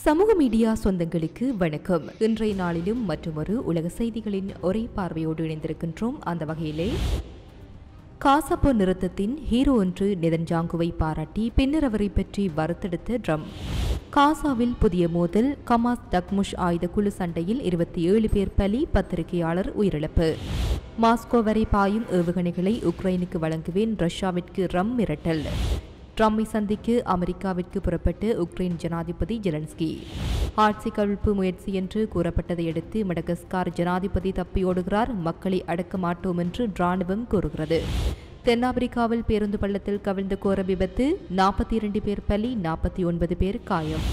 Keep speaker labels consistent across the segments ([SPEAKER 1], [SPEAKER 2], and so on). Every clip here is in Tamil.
[SPEAKER 1] சமூக மீடியா சொந்தங்களுக்கு வணக்கம். இன்றைய நாளிலும் மற்றொரு உலக செய்திகளின் ஒரே பார்வையோடு இணைந்திருக்கின்றோம். அந்த வகையிலே காசா போர் நிறுத்தத்தின் ஹீரோ ஒன்று நெதன்யாகுவை பாராட்டி பின்னர் அவரை பற்றி வறுத்தெடுத்த ட்ரம்ப். காசாவில் புதிய மோதல், ஹமாஸ் டக்முஷ் ஆயுத குழு சண்டையில் 27 பேர் பலி, பத்திரிகையாளர் உயிரிழப்பு. மாஸ்கோ வரை பாயும் ஏவுகணைகளை உக்ரைனுக்கு வழங்குவேன், ரஷ்யாவிற்கு ட்ரம்ப் மிரட்டல். ட்ரம்பை சந்திக்க அமெரிக்காவிற்கு புறப்பட்ட உக்ரைன் ஜனாதிபதி ஜெலன்ஸ்கி. ஆட்சி கவிழ்ப்பு முயற்சி என்று கூறப்பட்டதை அடுத்து மடகஸ்கார் ஜனாதிபதி தப்பியோடுகிறார், மக்களை அடக்க மாட்டோம் என்று ராணுவம் கூறுகிறது. தென்னாப்பிரிக்காவில் பேருந்து பள்ளத்தில் கவிழ்ந்த கோர விபத்து, 42 பேர் பலி, 49 பேர் காயம்.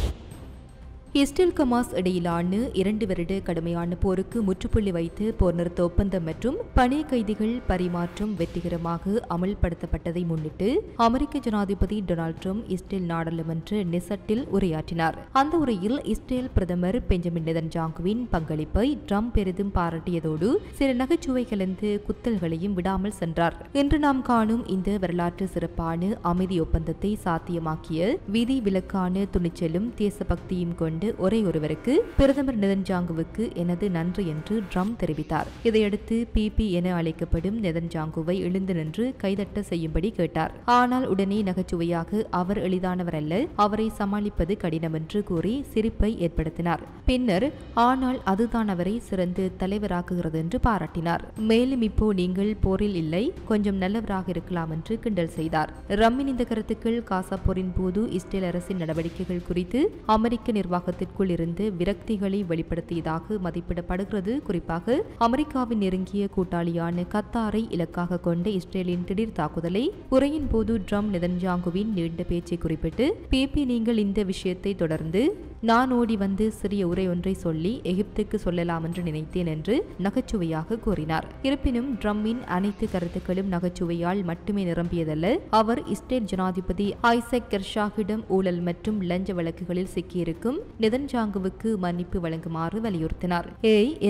[SPEAKER 1] இஸ்ரேல் ஹமாஸ் இடையிலான 2 வருட கடுமையான போருக்கு முற்றுப்புள்ளி வைத்து போர் நிறுத்த ஒப்பந்தம் மற்றும் பணி கைதிகள் பரிமாற்றம் வெற்றிகரமாக அமல்படுத்தப்பட்டதை முன்னிட்டு அமெரிக்க ஜனாதிபதி டொனால்ட் ட்ரம்ப் இஸ்ரேல் நாடாளுமன்ற நெசட்டில் உரையாற்றினார். அந்த உரையில் இஸ்ரேல் பிரதமர் பெஞ்சமின் நெதன்யாகுவின் பங்களிப்பை ட்ரம்ப் பெரிதும் பாராட்டியதோடு சில நகைச்சுவை கலந்து குத்தல்களையும் விடாமல் சென்றார். இன்று நாம் காணும் இந்த வரலாற்று சிறப்பான அமைதி ஒப்பந்தத்தை சாத்தியமாக்கிய விதி விலக்கான துணிச்சலும் தேசபக்தியும் கொண்டு ஒரே ஒருவருக்கு, பிரதமர் நெதன்யாகுவுக்கு எனது நன்றி என்று ட்ரம்ப் தெரிவித்தார். இதையடுத்து பிபி என அழைக்கப்படும் நெதன்யாகுவை எழுந்து நின்று கைதட்ட செய்யும்படி கேட்டார். ஆனால் உடனே நகைச்சுவையாக அவர் எளிதானவர் அல்ல, அவரை சமாளிப்பது கடினம் என்று கூறி சிரிப்பை ஏற்படுத்தினார். பின்னர் ஆனால் அதுதான் அவரை சிறந்த தலைவராக்குகிறது என்று பாராட்டினார். மேலும் இப்போ நீங்கள் போரில் இல்லை, கொஞ்சம் நல்லவராக இருக்கலாம் என்று கிண்டல் செய்தார். ரம்மின் இந்த கருத்துக்கள் காசா போரின் போது இஸ்ரேல் அரசின் நடவடிக்கைகள் குறித்து அமெரிக்க நிர்வாக இருந்து விரக்திகளை வெளிப்படுத்தியதாக மதிப்பிடப்படுகிறது. குறிப்பாக அமெரிக்காவின் நெருங்கிய கூட்டாளியான கத்தாரை இலக்காக கொண்ட இஸ்ரேலின் திடீர் தாக்குதலை உரையின் போது ட்ரம்ப் நெதன்யாகுவின் நீண்ட பேச்சை குறிப்பிட்டு, பிபி நீங்கள் இந்த விஷயத்தை தொடர்ந்து நான் ஓடி வந்து சிறிய உரை ஒன்றை சொல்லி எகிப்துக்கு சொல்லலாம் என்று நினைத்தேன் என்று நகைச்சுவையாக கூறினார். இருப்பினும் ட்ரம்பின் அனைத்து கருத்துக்களும் நகைச்சுவையால் மட்டுமே நிரம்பியதல்ல. அவர் இஸ்ரேல் ஜனாதிபதி ஐசக் ஹெர்ஷாகிடம் ஊழல் மற்றும் லஞ்ச வழக்குகளில் சிக்கியிருக்கும் நெதன்யாகுவுக்கு மன்னிப்பு வழங்குமாறு வலியுறுத்தினார்.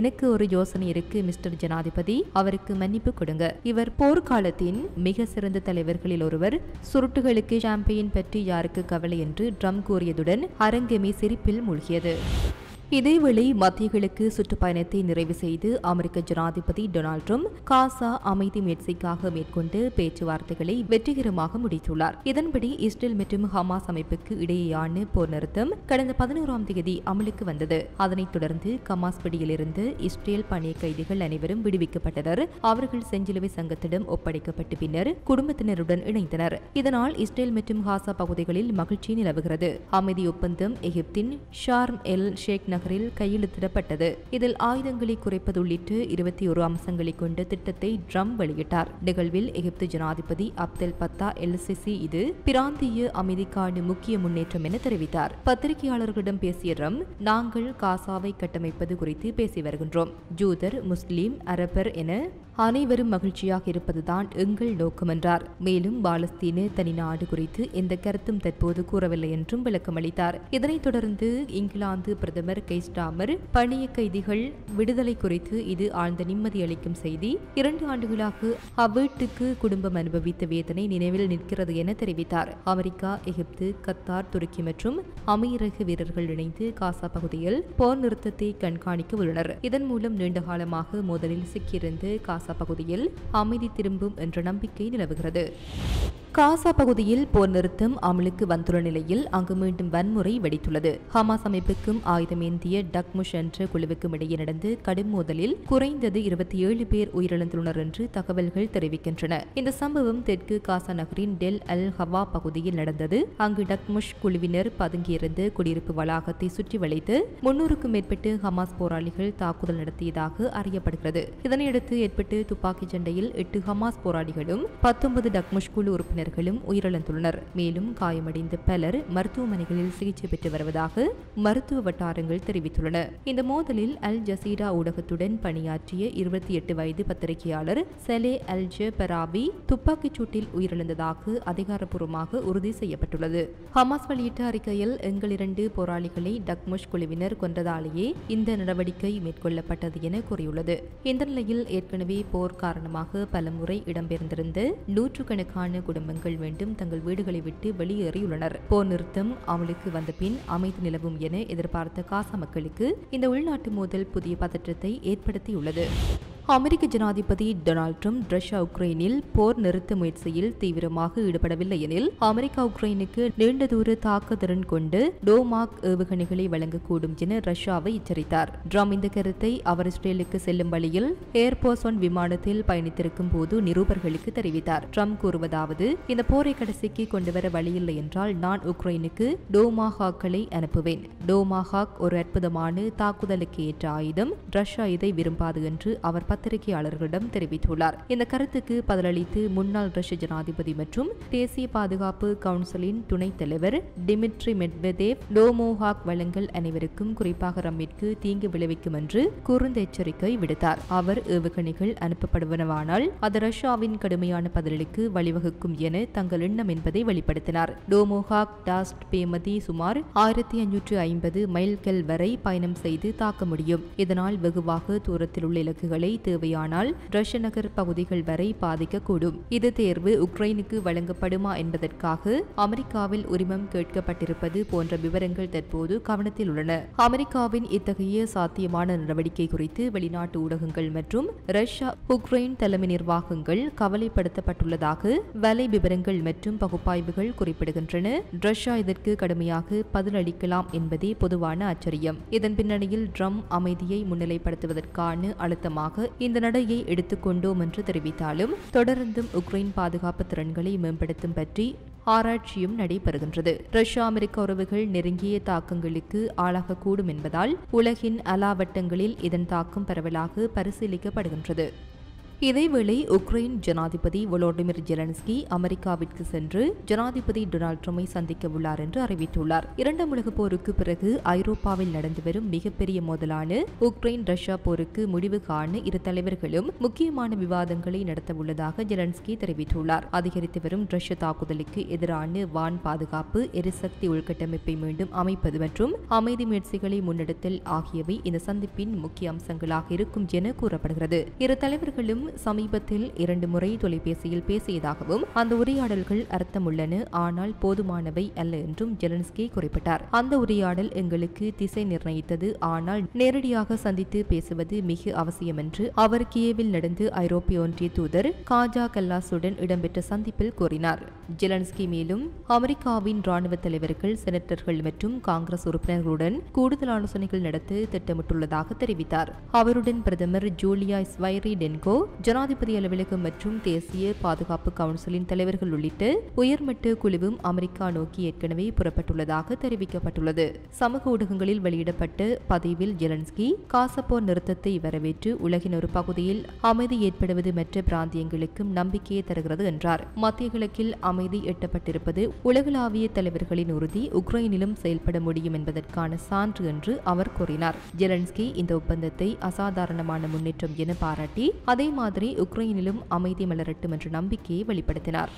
[SPEAKER 1] எனக்கு ஒரு யோசனை இருக்கு மிஸ்டர் ஜனாதிபதி, அவருக்கு மன்னிப்பு கொடுங்க. இவர் போர்க்காலத்தின் மிக சிறந்த தலைவர்களில் ஒருவர். சுருட்டுகளுக்கு சாம்பியன் பற்றி யாருக்கு கவலை என்று ட்ரம்ப் கூறியதுடன் அரங்கமே சிரிப்பில் மூழ்கியது. இதேவேளை மத்திய கிழக்கு சுற்றுப்பயணத்தை நிறைவு செய்து அமெரிக்க ஜனாதிபதி டொனால்ட் ட்ரம்ப் காசா அமைதி முயற்சிக்காக மேற்கொண்டு பேச்சுவார்த்தைகளை வெற்றிகரமாக முடித்துள்ளார். இதன்படி இஸ்ரேல் மற்றும் ஹமாஸ் அமைப்புக்கு இடையேயான போர் நிறுத்தம் கடந்த 11ஆம் தேதி அமலுக்கு வந்தது. அதனைத் தொடர்ந்து ஹமாஸ் பிடியிலிருந்து இஸ்ரேல் பணிய கைதிகள் அனைவரும் விடுவிக்கப்பட்டனர். அவர்கள் செஞ்சிலுவை சங்கத்திடம் ஒப்படைக்கப்பட்ட பின்னர் குடும்பத்தினருடன் இணைந்தனர். இதனால் இஸ்ரேல் மற்றும் காசா பகுதிகளில் மகிழ்ச்சி நிலவுகிறது. அமைதி ஒப்பந்தம் எகிப்தின் ஷார்ம் எல் ஷேக் நகரில் கையெழுத்திடப்பட்டது. இதில் ஆயுதங்களை குறைப்பது உள்ளிட்ட 21 அம்சங்களை கொண்ட திட்டத்தை ட்ரம்ப் வெளியிட்டார். நிகழ்வில் எகிப்து ஜனாதிபதி அப்தெல் பத்தா எல் சிசி இது பிராந்திய அமைதிக்கான முக்கிய முன்னேற்றம் என தெரிவித்தார். பத்திரிகையாளர்களிடம் பேசிய ட்ரம்ப், நாங்கள் காசாவை கட்டமைப்பது குறித்து பேசி வருகின்றோம். ஜூதர், முஸ்லிம், அரபர் என அனைவரும் மகிழ்ச்சியாக இருப்பதுதான் எங்கள் நோக்கம் என்றார். மேலும் பாலஸ்தீன தனி நாடு குறித்து எந்த கருத்தும் தற்போது கூறவில்லை என்றும் விளக்கமளித்தார். இதனைத் தொடர்ந்து இங்கிலாந்து பிரதமர் கெய்ர் ஸ்டார்மர் பணிய கைதிகள் விடுதலை குறித்து இது ஆழ்ந்த நிம்மதி அளிக்கும் செய்தி. 2 ஆண்டுகளாக அவ்வீட்டுக்கு குடும்பம் அனுபவித்த வேதனை நினைவில் நிற்கிறது என தெரிவித்தார். அமெரிக்கா, எகிப்து, கத்தார், துருக்கி மற்றும் அமீரக வீரர்கள் இணைந்து காசா பகுதியில் போர் நிறுத்தத்தை கண்காணிக்க உள்ளனர். இதன் மூலம் நீண்ட காலமாக மோதலில் சிக்கியிருந்த காசா பகுதியில் அமைதி திரும்பும் என்ற நம்பிக்கை நிலவுகிறது. காசா பகுதியில் போர் நிறுத்தம் அமலுக்கு வந்துள்ள நிலையில் அங்கு மீண்டும் வன்முறை வெடித்துள்ளது. ஹமாஸ் அமைப்புக்கும் ஆயுதமேந்திய டக்முஷ் என்ற குழுவுக்கும் இடையே நடந்து கடும் மோதலில் குறைந்தது 27 பேர் உயிரிழந்துள்ளனர் என்று தகவல்கள் தெரிவிக்கின்றன. இந்த சம்பவம் தெற்கு காசா நகரின் டெல் அல் ஹவா பகுதியில் நடந்தது. அங்கு டக்முஷ் குழுவினர் பதுங்கியிருந்த குடியிருப்பு வளாகத்தை சுற்றி வளைத்து 300க்கும் மேற்பட்ட ஹமாஸ் போராளிகள் தாக்குதல் நடத்தியதாக அறியப்படுகிறது. இதனையடுத்து ஏற்பட்ட துப்பாக்கி சண்டையில் 8 ஹமாஸ் போராளிகளும் 19 டக்முஷ் குழு உறுப்பினர் உயிரிழந்துள்ளனர். மேலும் காயமடைந்த பலர் மருத்துவமனைகளில் சிகிச்சை பெற்று வருவதாக மருத்துவ வட்டாரங்கள் தெரிவித்துள்ளன. இந்த மோதலில் அல் ஜசீரா ஊடகத்துடன் பணியாற்றிய 28 வயது பத்திரிகையாளர் செலே அல் ஜெபராவி துப்பாக்கிச் சூட்டில் உயிரிழந்ததாக அதிகாரப்பூர்வமாக உறுதி செய்யப்பட்டுள்ளது. ஹமாஸ் வெளியிட்ட அறிக்கையில் எங்கள் 2 போராளிகளை டக்முஷ் குழுவினர் கொன்றதாலேயே இந்த நடவடிக்கை மேற்கொள்ளப்பட்டது என கூறியுள்ளது. இந்த நிலையில் ஏற்கனவே போர் காரணமாக பலமுறை இடம்பெயர்ந்திருந்த நூற்றுக்கணக்கான குடும்பங்கள் குடும்பங்கள் மீண்டும் தங்கள் வீடுகளை விட்டு வெளியேறியுள்ளனர். போர் நிறுத்தம் அமலுக்கு வந்த பின் அமைதி நிலவும் என எதிர்பார்த்த காசா மக்களுக்கு இந்த உள்நாட்டு மோதல் புதிய பதற்றத்தை ஏற்படுத்தியுள்ளது. அமெரிக்க ஜனாதிபதி டொனால்ட் ட்ரம்ப் ரஷ்யா உக்ரைனில் போர் நிறுத்த முயற்சியில் தீவிரமாக ஈடுபடவில்லை எனில் அமெரிக்கா உக்ரைனுக்கு நீண்ட தூர தாக்குதிறன் கொண்டு டோமாக் ஏவுகணைகளை வழங்கக்கூடும் என ரஷ்யாவை எச்சரித்தார். ட்ரம்ப் இந்த கருத்தை அவர் இஸ்ரேலுக்கு செல்லும் வழியில் ஏர்போர்ஸ் 1 விமானத்தில் பயணித்திருக்கும் போது நிருபர்களுக்கு தெரிவித்தார். ட்ரம்ப் கூறுவதாவது, இந்த போரை கடைசிக்கு கொண்டுவர வழியில்லை என்றால் நான் உக்ரைனுக்கு டோமாஹாக்களை அனுப்புவேன். டோமாஹாக் ஒரு அற்புதமான தாக்குதலுக்கு ஏற்ற ஆயுதம். ரஷ்யா இதை விரும்பாது என்று அவர் பத்திரிகையாளர்களிடம் தெரிவித்துள்ளார். இந்த கருத்துக்கு பதிலளித்து முன்னாள் ரஷ்ய ஜனாதிபதி மற்றும் தேசிய பாதுகாப்பு கவுன்சிலின் துணைத் தலைவர் டிமிட்ரி மெட்வெதேவ் டோமோஹாக் வழங்கல் அனைவருக்கும் குறிப்பாக ரம்மிற்கு தீங்கு விளைவிக்கும் என்று குறுந்த எச்சரிக்கை விடுத்தார். அவர் ஏவுகணைகள் அனுப்பப்படுவனவானால் அது ரஷ்யாவின் கடுமையான பதிலுக்கு வழிவகுக்கும் என தங்கள் எண்ணம் என்பதை வெளிப்படுத்தினார். டோமோஹாக் டாஸ்ட் பேமதி சுமார் 1550 மைல்கள் வரை பயணம் செய்து தாக்க முடியும். இதனால் வெகுவாக தூரத்தில் உள்ள இலக்குகளை தேவையானால் ரஷ்ய நகர் பகுதிகள் வரை பாதிக்கக்கூடும். இது தேர்வு உக்ரைனுக்கு வழங்கப்படுமா என்பதற்காக அமெரிக்காவில் உரிமம் கேட்கப்பட்டிருப்பது போன்ற விவரங்கள் தற்போது கவனத்தில் உள்ளன. அமெரிக்காவின் இத்தகைய சாத்தியமான நடவடிக்கை குறித்து வெளிநாட்டு ஊடகங்கள் மற்றும் ரஷ்யா உக்ரைன் தலைமை நிர்வாகங்கள் கவலைப்படுத்தப்பட்டுள்ளதாக வலை விவரங்கள் மற்றும் பகுப்பாய்வுகள் குறிப்பிடுகின்றன. ரஷ்யா இதற்கு கடுமையாக பதிலளிக்கலாம் என்பதே பொதுவான ஆச்சரியம். இதன் பின்னணியில் ட்ரம்ப் அமைதியை முன்னிலைப்படுத்துவதற்கான அழுத்தமாக இந்த நடையை எடுத்துக்கொண்டோம் என்று தெரிவித்தாலும் தொடர்ந்தும் உக்ரைன் பாதுகாப்பு திறன்களை மேம்படுத்தும் பற்றி ஆராய்ச்சியும் நடைபெறுகின்றது. ரஷ்யா அமெரிக்க உறவுகள் நெருங்கிய தாக்கங்களுக்கு ஆளாகக்கூடும் என்பதால் உலகின் அலாவட்டங்களில் இதன் தாக்கம் பரவலாக பரிசீலிக்கப்படுகின்றது. இதேவேளை உக்ரைன் ஜனாதிபதி வோலோடிமிர் ஜெலன்ஸ்கி அமெரிக்காவிற்கு சென்று ஜனாதிபதி டொனால்ட் ட்ரம்பை சந்திக்க உள்ளார் என்று அறிவித்துள்ளார். இரண்டாம் உலகப் போருக்கு பிறகு ஐரோப்பாவில் நடந்து வரும் மிகப்பெரிய மோதலான உக்ரைன் ரஷ்யா போருக்கு முடிவு காண இரு தலைவர்களும் முக்கியமான விவாதங்களை நடத்தவுள்ளதாக ஜெலன்ஸ்கி தெரிவித்துள்ளார். அதிகரித்து வரும் ரஷ்ய தாக்குதலுக்கு எதிரான வான் பாதுகாப்பு, எரிசக்தி உள்கட்டமைப்பை மீண்டும் அமைப்பது மற்றும் அமைதி முயற்சிகளை முன்னெடுத்தல் ஆகியவை இந்த சந்திப்பின் முக்கிய அம்சங்களாக இருக்கும் என கூறப்படுகிறது. இரு தலைவர்களும் சமீபத்தில் 2 முறை தொலைபேசியில் பேசியதாகவும் அந்த உரையாடல்கள் அர்த்தமுள்ளன, ஆனால் போதுமானவை அல்ல என்றும் ஜெலன்ஸ்கி குறிப்பிட்டார். அந்த உரையாடல் எங்களுக்கு திசை நிர்ணயித்தது, ஆனால் நேரடியாக சந்தித்து பேசுவது மிக அவசியம் என்று அவர் கியேவில் நடந்து ஐரோப்பிய ஒன்றிய தூதர் காஜா கல்லாசுடன் இடம்பெற்ற சந்திப்பில் கூறினார். ஜெலன்ஸ்கி மேலும் அமெரிக்காவின் ராணுவ தலைவர்கள், செனட்டர்கள் மற்றும் காங்கிரஸ் உறுப்பினர்களுடன் கூடுதல் ஆலோசனைகள் நடத்த திட்டமிட்டுள்ளதாக தெரிவித்தார். அவருடன் பிரதமர் ஜூலியா ஸ்வைரிடென்கோ, ஜனாதிபதி அலுவலகம் மற்றும் தேசிய பாதுகாப்பு கவுன்சிலின் தலைவர்கள் உள்ளிட்ட உயர்மட்ட குழுவும் அமெரிக்கா நோக்கி ஏற்கனவே புறப்பட்டுள்ளதாக தெரிவிக்கப்பட்டுள்ளது. சமூக ஊடகங்களில் வெளியிடப்பட்ட பதிவில் ஜெலன்ஸ்கி காசா போர் நிறுத்தத்தை வரவேற்று உலகின் ஒரு பகுதியில் அமைதி ஏற்படுவது மற்ற பிராந்தியங்களுக்கும் நம்பிக்கையை தருகிறது என்றார். மத்திய கிழக்கில் அமைதி எட்டப்பட்டிருப்பது உலகளாவிய தலைவர்களின் உறுதி உக்ரைனிலும் செயல்பட முடியும் என்பதற்கான சான்று என்று அவர் கூறினார். ஜெலன்ஸ்கி இந்த ஒப்பந்தத்தை அசாதாரணமான முன்னேற்றம் என பாராட்டி அதே மாதிரி உக்ரைனிலும் அமைதி மலரட்டும் என்ற நம்பிக்கையை வெளிப்படுத்தினார்.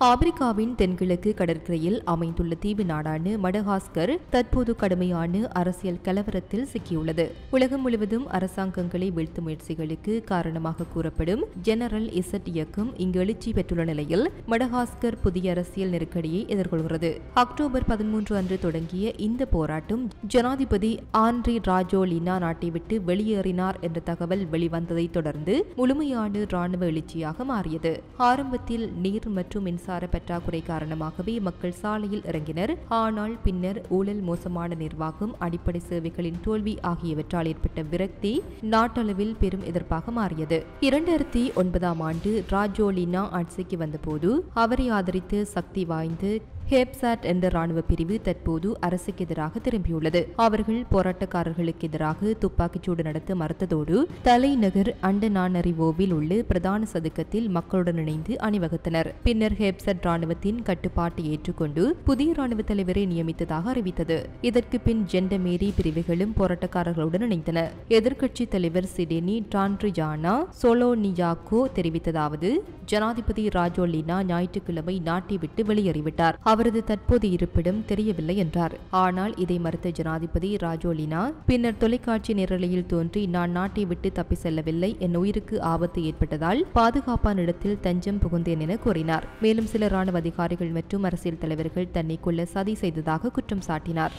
[SPEAKER 1] ஆப்பிரிக்காவின் தென்கிழக்கு கடற்கரையில் அமைந்துள்ள தீவு நாடான மடகாஸ்கர் தற்போது கடுமையான அரசியல் கலவரத்தில் சிக்கியுள்ளது. உலகம் முழுவதும் அரசாங்கங்களை வீழ்த்தும் முயற்சிகளுக்கு காரணமாக கூறப்படும் ஜெனரல் இசட் இயக்கம் இங்கு எழுச்சி பெற்றுள்ள நிலையில் மடகாஸ்கர் புதிய அரசியல் நெருக்கடியை எதிர்கொள்கிறது. அக்டோபர் 13 அன்று தொடங்கிய இந்த போராட்டம் ஜனாதிபதி ஆண்ட்ரி ராஜோலினா நாட்டை விட்டு வெளியேறினார் என்ற தகவல் வெளிவந்ததை தொடர்ந்து முழுமையான ராணுவ எழுச்சியாக மாறியது. ஆரம்பத்தில் நீர் மற்றும் மின்சார பற்றாக்குறை காரணமாகவே மக்கள் சாலையில் இறங்கினர். ஆனால் பின்னர் ஊழல், மோசமான நிர்வாகம், அடிப்படை சேவைகளின் தோல்வி ஆகியவற்றால் ஏற்பட்ட விரக்தி நாட்டளவில் பெரும் எதிர்ப்பாக மாறியது. 2009ஆம் ஆண்டு ராஜோலினா ஆட்சிக்கு வந்தபோது அவரை ஆதரித்து சக்தி வாய்ந்த ஹேப்சாட் என்ற ராணுவ பிரிவு தற்போது அரசுக்கு எதிராக திரும்பியுள்ளது. அவர்கள் போராட்டக்காரர்களுக்கு எதிராக துப்பாக்கிச்சூடு நடத்த மறுத்ததோடு தலைநகர் அண்டனானரிவோவில் உள்ள பிரதான சதுக்கத்தில் மக்களுடன் இணைந்து அணிவகுத்தனர். பின்னர் ஹேப்சாட் ராணுவத்தின் கட்டுப்பாட்டை ஏற்றுக்கொண்டு புதிய ராணுவ தலைவரை நியமித்ததாக அறிவித்தது. இதற்கு பின் ஜெண்டமேரி பிரிவுகளும் போராட்டக்காரர்களுடன் இணைந்தன. எதிர்க்கட்சி தலைவர் சிடேனி டான்ட்ரிஜானா சோலோனியாக்கோ தெரிவித்ததாவது, ஜனாதிபதி ராஜோலினா ஞாயிற்றுக்கிழமை நாட்டை விட்டு வெளியேறிவிட்டார். அவரது தற்போது இருப்பிடம் தெரியவில்லை என்றார். ஆனால் இதை மறுத்த ஜனாதிபதி ராஜோலினா பின்னர் தொலைக்காட்சி நேரலையில் தோன்றி, நான் நாட்டை விட்டு தப்பி செல்லவில்லை, என் உயிருக்கு ஆபத்து ஏற்பட்டதால் பாதுகாப்பான இடத்தில் தஞ்சம் புகுந்தேன் என கூறினார். மேலும் சில ராணுவ அதிகாரிகள் மற்றும் அரசியல் தலைவர்கள் தன்னை கொல்ல சதி செய்ததாக குற்றம் சாட்டினார்.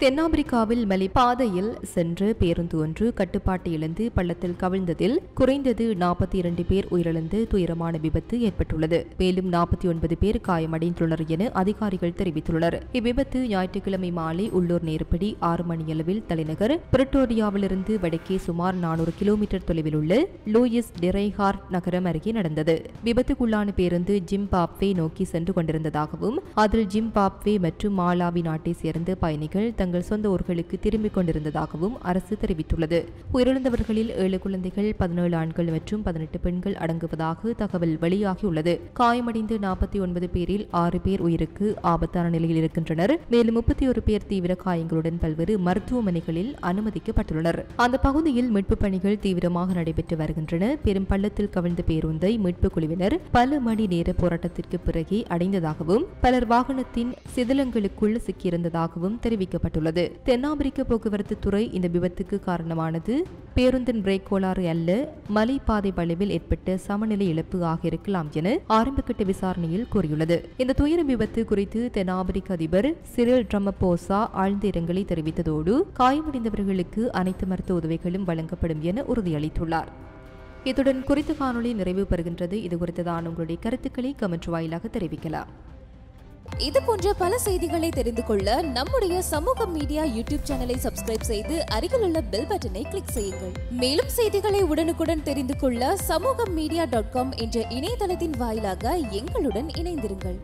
[SPEAKER 1] தென்னாப்பிரிக்காவில் மலை பாதையில் சென்று பேருந்து ஒன்று கட்டுப்பாட்டை இழந்து பள்ளத்தில் கவிழ்ந்ததில் குறைந்தது 42 பேர் உயிரிழந்து துயரமான விபத்து ஏற்பட்டுள்ளது. மேலும் 49 பேர் காயமடைந்துள்ளனர் என அதிகாரிகள் தெரிவித்துள்ளனர். இவ்விபத்து ஞாயிற்றுக்கிழமை மாலை உள்ளூர் நேரப்படி 6 மணியளவில் தலைநகர் பிரிட்டோரியாவிலிருந்து வடக்கே சுமார் 400 கிலோமீட்டர் தொலைவில் உள்ள லூயிஸ் டெரைஹார்ட் நகரம் அருகே நடந்தது. விபத்துக்குள்ளான பேருந்து ஜிம்பாப்வே நோக்கி சென்று கொண்டிருந்ததாகவும் அதில் ஜிம்பாப்வே மற்றும் மாலாவி நாட்டை சேர்ந்த பயணிகள் தங்கள் சொந்த ஊர்களுக்கு திரும்பிக் கொண்டிருந்ததாகவும் அரசு தெரிவித்துள்ளது. உயிரிழந்தவர்களில் 7 குழந்தைகள், 17 ஆண்கள் மற்றும் 18 பெண்கள் அடங்குவதாக தகவல் வெளியாகியுள்ளது. காயமடைந்த 49 பேரில் 6 பேர் உயிருக்கு ஆபத்தான நிலையில் இருக்கின்றனர். மேலும் 31 பேர் தீவிர காயங்களுடன் பல்வேறு மருத்துவமனைகளில் அனுமதிக்கப்பட்டுள்ளனர். அந்த பகுதியில் மீட்பு பணிகள் தீவிரமாக நடைபெற்று வருகின்றன. பெரும் பள்ளத்தில் கவிழ்ந்த பேருந்தை மீட்பு குழுவினர் பல மணி நேர போராட்டத்திற்கு பிறகே அடைந்ததாகவும் பலர் வாகனத்தின் சிதிலங்களுக்குள் சிக்கியிருந்ததாகவும் தெரிவிக்கப்பட்டுள்ளது. தென்னாப்பிரிக்க போக்குவரத்து துறை இந்த விபத்துக்கு காரணமானது பேருந்தின் பிரேக் கோளாறு அல்ல, மலைப்பாதை வளைவில் ஏற்பட்ட சமநிலை இழப்பு ஆகியிருக்கலாம் என ஆரம்பகட்ட விசாரணையில் கூறியுள்ளது. இந்த துயர விபத்து குறித்து தென்னாப்பிரிக்க அதிபர் சிரில் ரமபோசா ஆழ்ந்த இரங்கலை தெரிவித்ததோடு காயமடைந்தவர்களுக்கு அனைத்து மருத்துவ உதவிகளும் வழங்கப்படும் என உறுதியளித்துள்ளார். இத்துடன் குறித்த காணொலி நிறைவு பெறுகின்றது. இது குறித்ததான உங்களுடைய கருத்துக்களை கமெண்ட் வாயிலாக தெரிவிக்கலாம்.
[SPEAKER 2] இது போன்ற பல செய்திகளை தெரிந்து கொள்ள நம்முடைய சமூக மீடியா யூடியூப் சேனலை சப்ஸ்கிரைப் செய்து அருகில் உள்ள பெல் பட்டனை கிளிக் செய்யுங்கள். மேலும் செய்திகளை உடனுக்குடன் தெரிந்து கொள்ள சமூகமீடியா.com என்ற இணையதளத்தின் வாயிலாக எங்களுடன் இணைந்திருங்கள்.